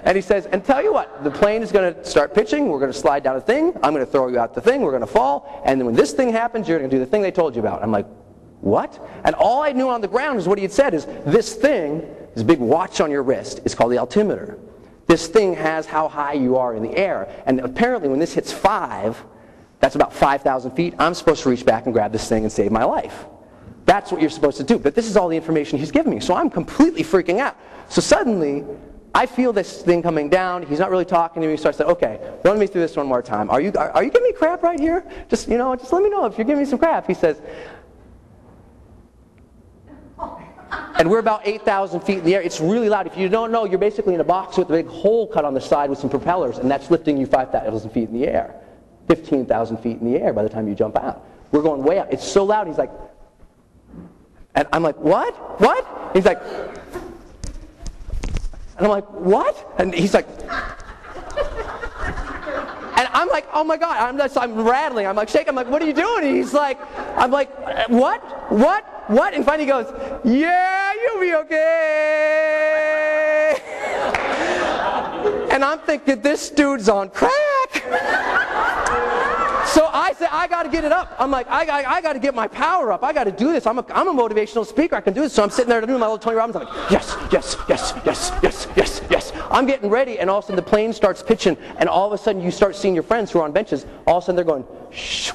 And he says, and tell you what, the plane is going to start pitching, we're going to slide down a thing, I'm going to throw you out the thing, we're going to fall, and then when this thing happens, you're going to do the thing they told you about. I'm like, what? And all I knew on the ground is what he had said is, this thing, this big watch on your wrist, is called the altimeter. This thing has how high you are in the air. And apparently when this hits 5, that's about 5,000 feet, I'm supposed to reach back and grab this thing and save my life. That's what you're supposed to do. But this is all the information he's giving me. So I'm completely freaking out. So suddenly, I feel this thing coming down. He's not really talking to me. So I said, okay, run me through this one more time. Are you giving me crap right here? Just let me know if you're giving me some crap. He says, and we're about 8,000 feet in the air. It's really loud. If you don't know, you're basically in a box with a big hole cut on the side with some propellers, and that's lifting you 5,000 feet in the air. 15,000 feet in the air by the time you jump out. We're going way up. It's so loud. He's like, and I'm like, what? What? He's like, and I'm like, what? And he's like, and I'm like, oh my God, I'm rattling. I'm like shaking. I'm like, what are you doing? And he's like, I'm like, what? What? What? And finally he goes, yeah, you'll be okay. And I'm thinking, this dude's on crack. So I said, I got to get it up. I'm like, I got to get my power up. I got to do this. I'm a motivational speaker. I can do this. So I'm sitting there doing my little Tony Robbins. I'm like, yes, yes, yes, yes, yes, yes, yes. I'm getting ready, and all of a sudden the plane starts pitching, and all of a sudden you start seeing your friends who are on benches. All of a sudden they're going, shh, shh,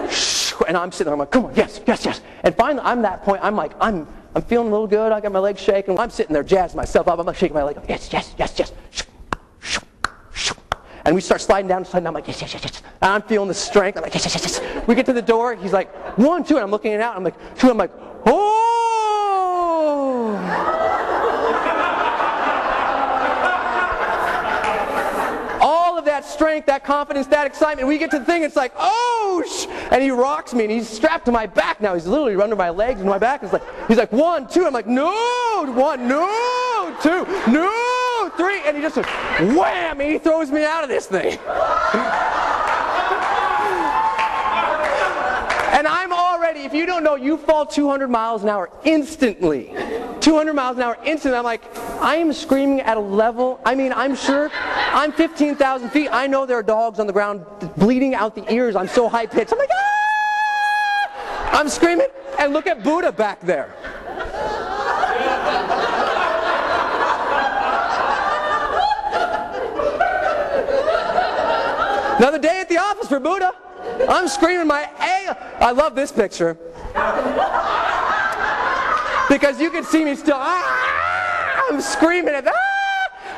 shh. And I'm sitting there. I'm like, come on, yes, yes, yes. And finally, I'm at that point. I'm like, I'm feeling a little good. I got my legs shaking. I'm sitting there, jazzing myself up. I'm like shaking my leg. Yes, yes, yes, yes. And we start sliding down, I'm like, yes, yes, yes, yes. And I'm feeling the strength. I'm like, yes, yes, yes, yes. We get to the door. He's like, 1, 2. And I'm looking it out. I'm like, 2. I'm like, oh. All of that strength, that confidence, that excitement. We get to the thing. It's like, oh. And he rocks me. And he's strapped to my back now. He's literally under my legs and my back. He's like, 1, 2. I'm like, no. 1, no. 2, no. 3, and he just goes, wham, and he throws me out of this thing. And I'm already, if you don't know, you fall 200 miles an hour instantly. 200 miles an hour instantly. I'm like, I am screaming at a level, I mean, I'm sure, I'm 15,000 feet. I know there are dogs on the ground bleeding out the ears. I'm so high-pitched. I'm like, ah! I'm screaming, and look at Buddha back there. Another day at the office for Buddha. I'm screaming my A. I love this picture. Because you can see me still. Ah! I'm screaming at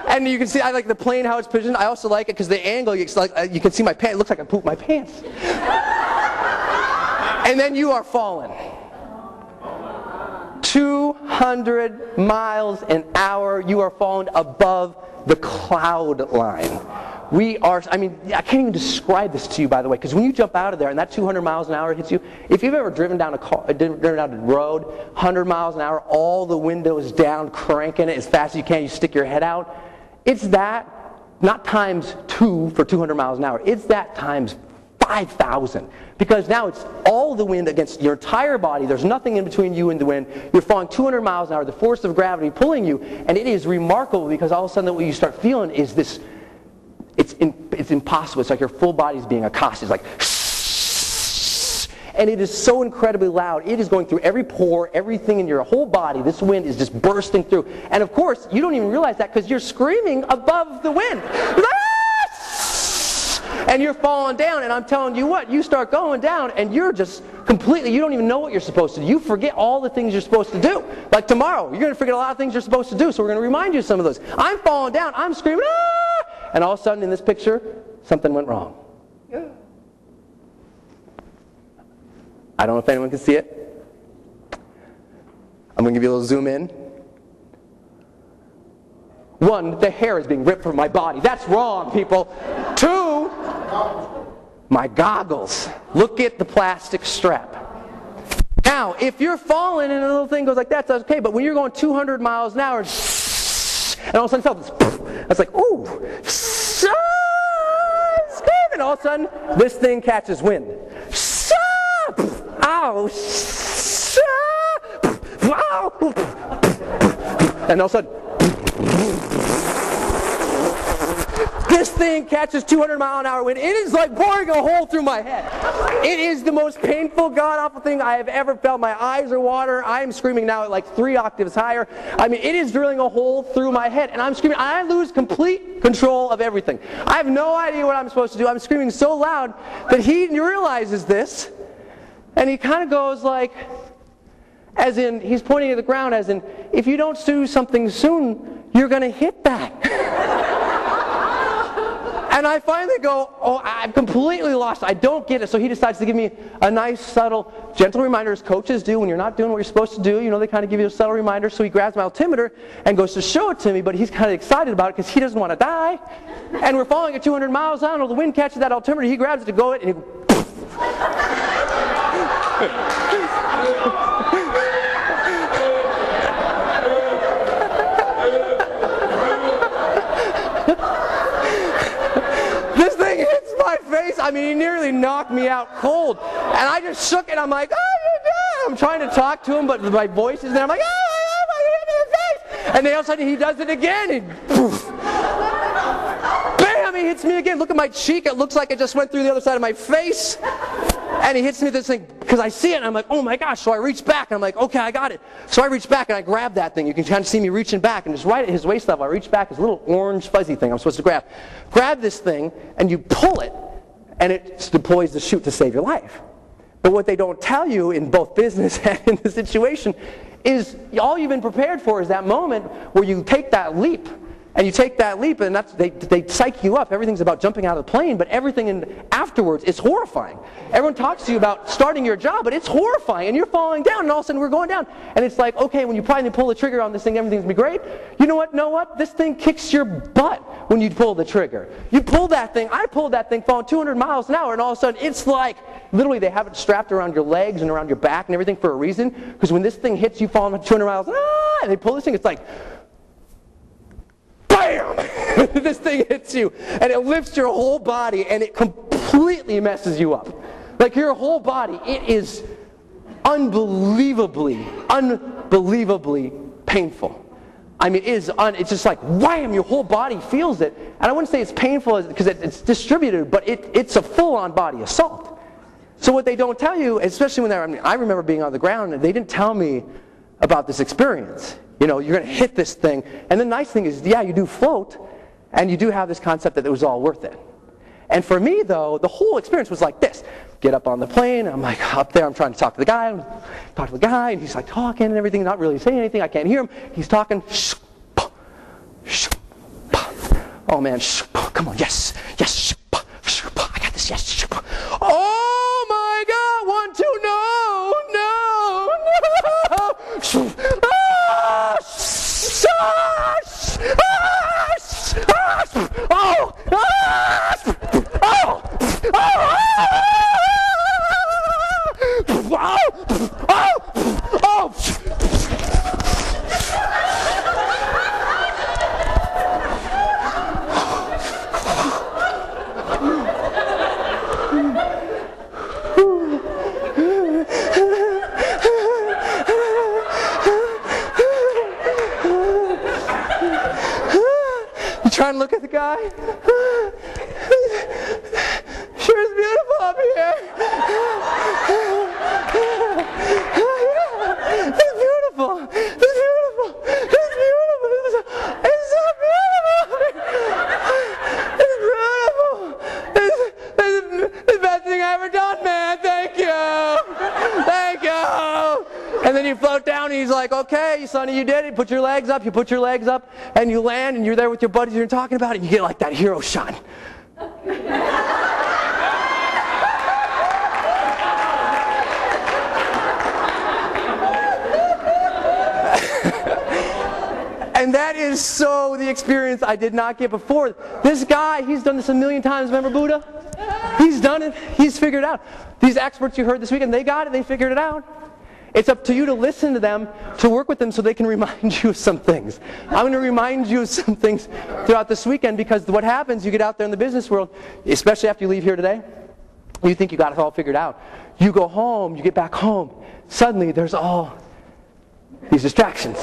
and you can see I like the plane how it's positioned. I also like it because the angle. It's like you can see my pants. It looks like I pooped my pants. And then you are falling. 200 miles an hour. You are falling above the cloud line. We are, I mean, I can't even describe this to you, by the way, because when you jump out of there and that 200 miles an hour hits you, if you've ever driven down driven down the road, 100 miles an hour, all the windows down, cranking it as fast as you can, you stick your head out, it's that, not times 2 for 200 miles an hour, it's that times 5,000. Because now it's all the wind against your entire body. There's nothing in between you and the wind. You're falling 200 miles an hour, the force of gravity pulling you, and it is remarkable because all of a sudden what you start feeling is this. It's impossible. It's like your full body is being accosted. It's like, and it is so incredibly loud. It is going through every pore, everything in your whole body. This wind is just bursting through. And of course, you don't even realize that because you're screaming above the wind. And you're falling down, and I'm telling you what, you start going down, and you're just completely, you don't even know what you're supposed to do. You forget all the things you're supposed to do. Like tomorrow, you're going to forget a lot of things you're supposed to do, so we're going to remind you of some of those. I'm falling down, I'm screaming, ah! And all of a sudden in this picture, something went wrong. I don't know if anyone can see it. I'm going to give you a little zoom in. 1, the hair is being ripped from my body. That's wrong, people. 2, my goggles. Look at the plastic strap. Now, if you're falling and a little thing goes like that, that's okay. But when you're going 200 miles an hour, and all of a sudden felt this, I was like, ooh, and all of a sudden, this thing catches wind. Ow, And all of a sudden, this thing catches 200-mile-an-hour wind. It is like boring a hole through my head. It is the most painful, god-awful thing I have ever felt. My eyes are water. I am screaming now at like 3 octaves higher. I mean, it is drilling a hole through my head. And I'm screaming. I lose complete control of everything. I have no idea what I'm supposed to do. I'm screaming so loud that he realizes this. And he kind of goes like, as in, he's pointing at the ground as in, if you don't do something soon, you're going to hit that. And I finally go, oh, I'm completely lost. I don't get it. So he decides to give me a nice, subtle, gentle reminder, as coaches do when you're not doing what you're supposed to do. You know, they kind of give you a subtle reminder. So he grabs my altimeter and goes to show it to me, but he's kind of excited about it because he doesn't want to die. And we're falling at 200 miles an hour. The wind catches that altimeter. He grabs it to go it, and he face. I mean, he nearly knocked me out cold. And I just shook it. I'm like, oh, I'm trying to talk to him, but my voice is there. I'm like, oh, he hit me in the face. And then all of a sudden he does it again. And poof, bam, he hits me again. Look at my cheek. It looks like it just went through the other side of my face. And he hits me with this thing because I see it and I'm like, oh my gosh. So I reach back and I'm like, okay, I got it. So I reach back and I grab that thing. You can kind of see me reaching back, and just right at his waist level, I reach back, this little orange fuzzy thing I'm supposed to grab. Grab this thing and you pull it, and it deploys the chute to save your life. But what they don't tell you in both business and in the situation is all you've been prepared for is that moment where you take that leap. And you take that leap, and they psych you up. Everything's about jumping out of the plane, but everything afterwards is horrifying. Everyone talks to you about starting your job, but it's horrifying, and you're falling down, and all of a sudden we're going down. And it's like, okay, when you finally pull the trigger on this thing, everything's going to be great. You know what? This thing kicks your butt when you pull the trigger. You pull that thing, I pulled that thing falling 200 miles an hour, and all of a sudden it's like, literally they have it strapped around your legs and around your back and everything for a reason, because when this thing hits you falling 200 miles, and they pull this thing, it's like, bam! This thing hits you, and it lifts your whole body, and it completely messes you up. Like your whole body, it is unbelievably painful. I mean, it's just like wham! Your whole body feels it, and I wouldn't say it's painful because it's distributed, but it's a full-on body assault. So what they don't tell you, especially when I remember being on the ground, and they didn't tell me about this experience. You know, you're going to hit this thing. And the nice thing is, yeah, you do float, and you do have this concept that it was all worth it. And for me, though, the whole experience was like this. Get up on the plane, I'm like up there, I'm trying to talk to the guy, and he's like talking and everything, not really saying anything, I can't hear him. He's talking. Oh, man, come on, yes, I got this, yes. Oh, my God, 1, 2, no. Trying to look at the guy. Sure is beautiful up here. It's beautiful. It's beautiful. It's beautiful. It's so beautiful. It's beautiful. It's the best thing I ever done, man. Thank you. Thank you. And then you float down, and he's like, okay, Sonny, you did it. Put your legs up. You put your legs up, and you land, and you're there with your buddies, and you're talking about it, and you get like that hero shot. And that is so the experience I did not get before. This guy, he's done this a million times. Remember Buddha? He's done it. He's figured it out. These experts you heard this weekend, they got it. They figured it out. It's up to you to listen to them, to work with them so they can remind you of some things. I'm going to remind you of some things throughout this weekend, because what happens, you get out there in the business world, especially after you leave here today, you think you got it all figured out. You go home, you get back home, suddenly there's all these distractions.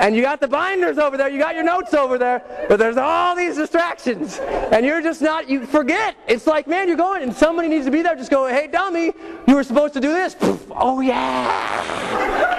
And you got the binders over there, you got your notes over there, but there's all these distractions. And you're just not, you forget. It's like, man, you're going, and somebody needs to be there, just go, hey, dummy, you were supposed to do this. Poof, oh, yeah.